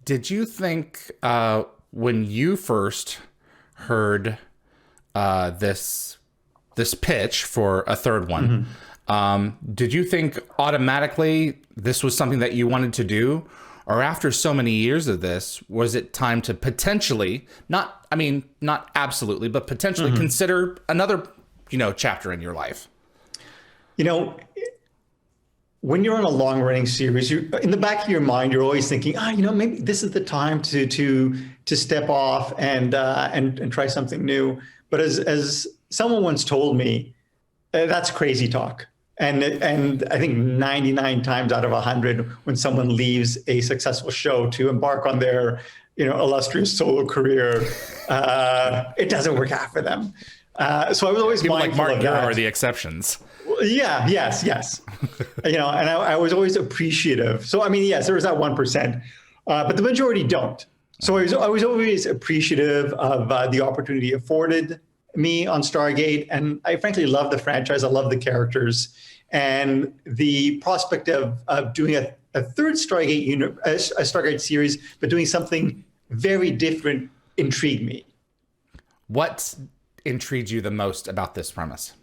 Did you think when you first heard this pitch for a third one, did you think automatically this was something that you wanted to do? Or after so many years of this, was it time to potentially, not absolutely, but potentially consider another, chapter in your life? You know, when you're on a long running series, you in the back of your mind, you're always thinking, maybe this is the time to step off and try something new. But as someone once told me, that's crazy talk. And I think 99 times out of 100, when someone leaves a successful show to embark on their, illustrious solo career, it doesn't work out for them. So I was always People like mindful Mark of that. are the exceptions. Yeah, yes. And I was always appreciative. So, yes, there was that 1%, but the majority don't. So I was always appreciative of the opportunity afforded me on Stargate. And I frankly love the franchise. I love the characters. And the prospect of doing a third Stargate series, but doing something very different intrigued me. What intrigued you the most about this premise?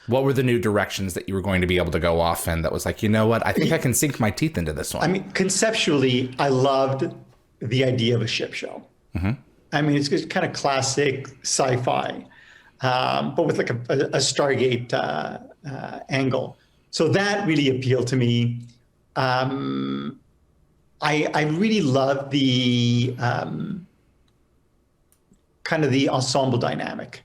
What were the new directions that you were going to be able to go off in that was like, you know what, I think I can sink my teeth into this one? Conceptually, I loved the idea of a ship show. It's just kind of classic sci-fi, but with like a Stargate angle. So that really appealed to me. I really loved the kind of the ensemble dynamic.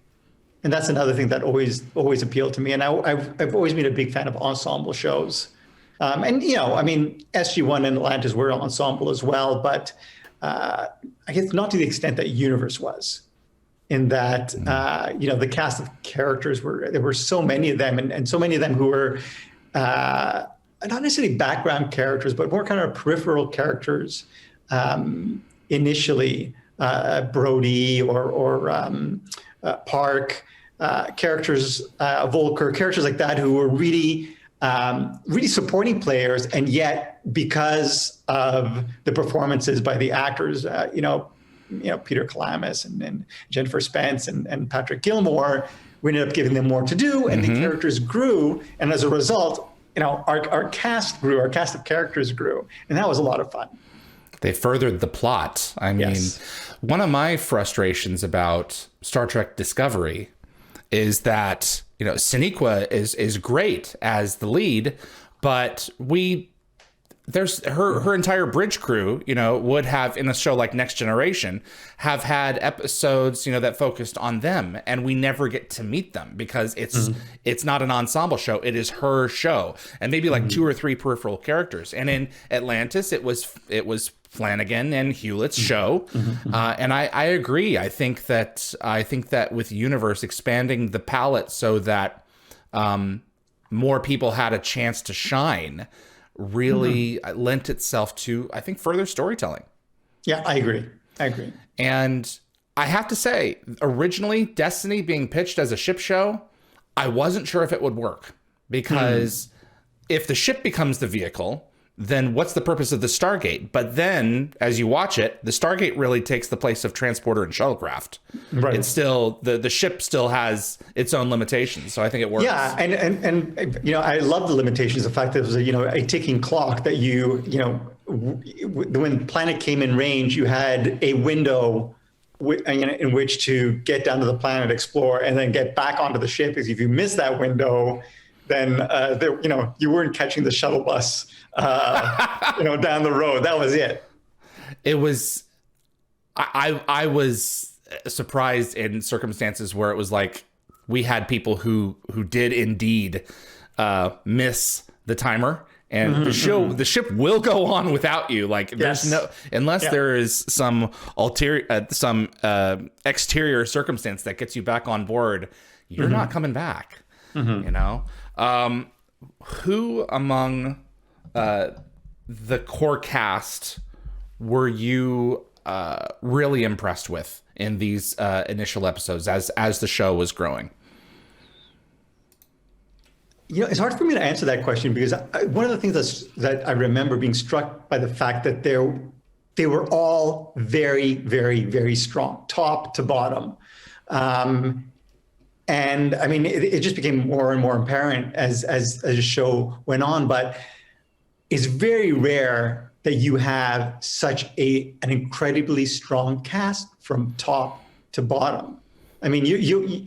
And that's another thing that always appealed to me. And I've always been a big fan of ensemble shows. SG-1 and Atlantis were an ensemble as well, but I guess not to the extent that Universe was. In that, the cast of characters there were so many of them, and so many of them who were not necessarily background characters, but more kind of peripheral characters initially. Brody or Park, characters, Volker, characters like that who were really supporting players, and yet because of the performances by the actors, Peter Kalamis and Jennifer Spence and Patrick Gilmore, we ended up giving them more to do, and the characters grew, and as a result, our cast grew, our cast of characters grew, and that was a lot of fun. They furthered the plot. Yes. One of my frustrations about Star Trek Discovery is that, Sonequa is great as the lead, but there's her entire bridge crew, would have, in a show like Next Generation, have had episodes, that focused on them, and we never get to meet them because it's not an ensemble show. It is her show, and maybe like 2 or 3 peripheral characters. And in Atlantis, it was Flanagan and Hewlett's show, and I agree. I think that with Universe expanding the palette so that more people had a chance to shine, really lent itself to, I think, further storytelling. Yeah, I agree. And I have to say, originally, Destiny being pitched as a ship show, I wasn't sure if it would work, because if the ship becomes the vehicle, then what's the purpose of the Stargate? But then, as you watch it, the Stargate really takes the place of transporter and shuttlecraft. Right. It's still, the ship still has its own limitations, so I think it works. Yeah, and I love the limitations. The fact that it was a ticking clock that when planet came in range, you had a window in which to get down to the planet, explore, and then get back onto the ship. Because if you miss that window, then you weren't catching the shuttle bus down the road. That was it. It was, I was surprised in circumstances where it was like we had people who did indeed miss the timer, and the ship will go on without you. Like there's unless there is some exterior circumstance that gets you back on board, you're not coming back. Who among the core cast were you really impressed with in these initial episodes as the show was growing? It's hard for me to answer that question, because one of the things that I remember being struck by the fact that there they were all very, very, very strong, top to bottom. And I mean, it just became more and more apparent as the show went on, but it's very rare that you have such an incredibly strong cast from top to bottom. I mean,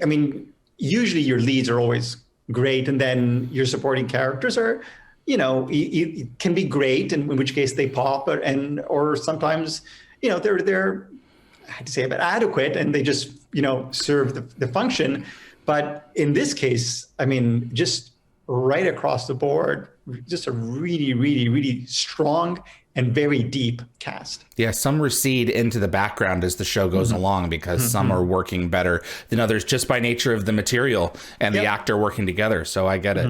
I mean, usually your leads are always great, and then your supporting characters are, you know, can be great, in which case they pop, or sometimes, you know, they're I had to say about adequate, and they just, you know, serve the function. But in this case, I mean, just right across the board, just a really, really, really strong and very deep cast. Yeah, some recede into the background as the show goes along, because some are working better than others just by nature of the material and the actor working together. So I get it.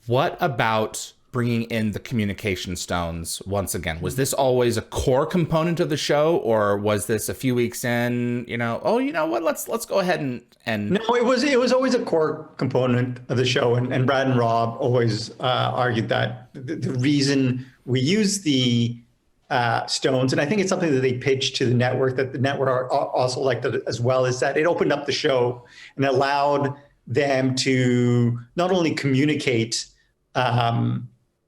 What about bringing in the communication stones once again? Was this always a core component of the show, or was this a few weeks in, you know, oh, you know what, let's go ahead and No, it was always a core component of the show, and Brad and Rob always argued that the reason we use the stones, and I think it's something that they pitched to the network, that the network also liked it as well, is that it opened up the show and allowed them to not only communicate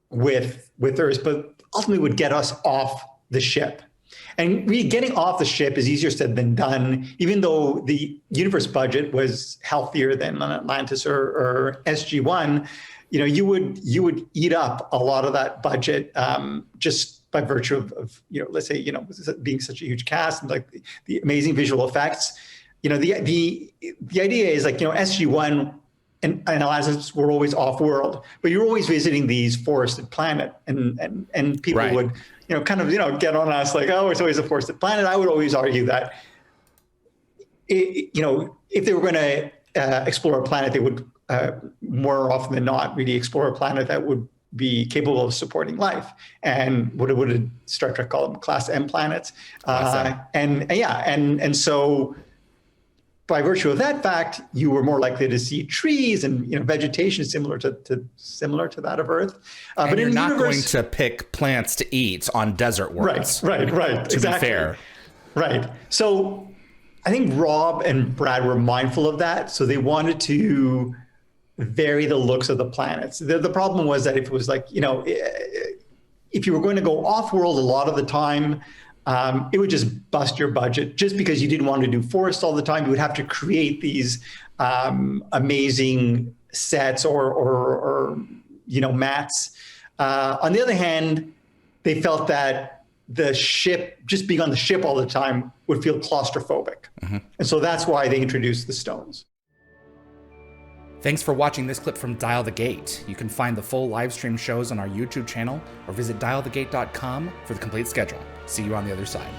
with Earth, but ultimately would get us off the ship. And really getting off the ship is easier said than done, even though the universe budget was healthier than on Atlantis or SG-1. You know, you would eat up a lot of that budget just by virtue of, you know, let's say, you know, being such a huge cast and like the amazing visual effects. You know, the idea is like, you know, SG-1 and Atlantis were always off-world, but you're always visiting these forested planet, and people would, you know, kind of, you know, get on us like, oh, it's always a forested planet. I would always argue that, you know, if they were going to explore a planet, they would more often than not really explore a planet that would be capable of supporting life. And what did Star Trek call them? Class M planets. And so by virtue of that fact, you were more likely to see trees and, you know, vegetation similar to that of Earth. But you're not going to pick plants to eat on desert worlds. Right. To be fair. Right. So I think Rob and Brad were mindful of that. So they wanted to vary the looks of the planets. The problem was that if it was like, you know, if you were going to go off-world a lot of the time, it would just bust your budget. Just because you didn't want to do forest all the time, you would have to create these amazing sets or you know, mats. On the other hand, they felt that the ship, just being on the ship all the time, would feel claustrophobic. And so that's why they introduced the stones. Thanks for watching this clip from Dial the Gate. You can find the full live stream shows on our YouTube channel or visit dialthegate.com for the complete schedule. See you on the other side.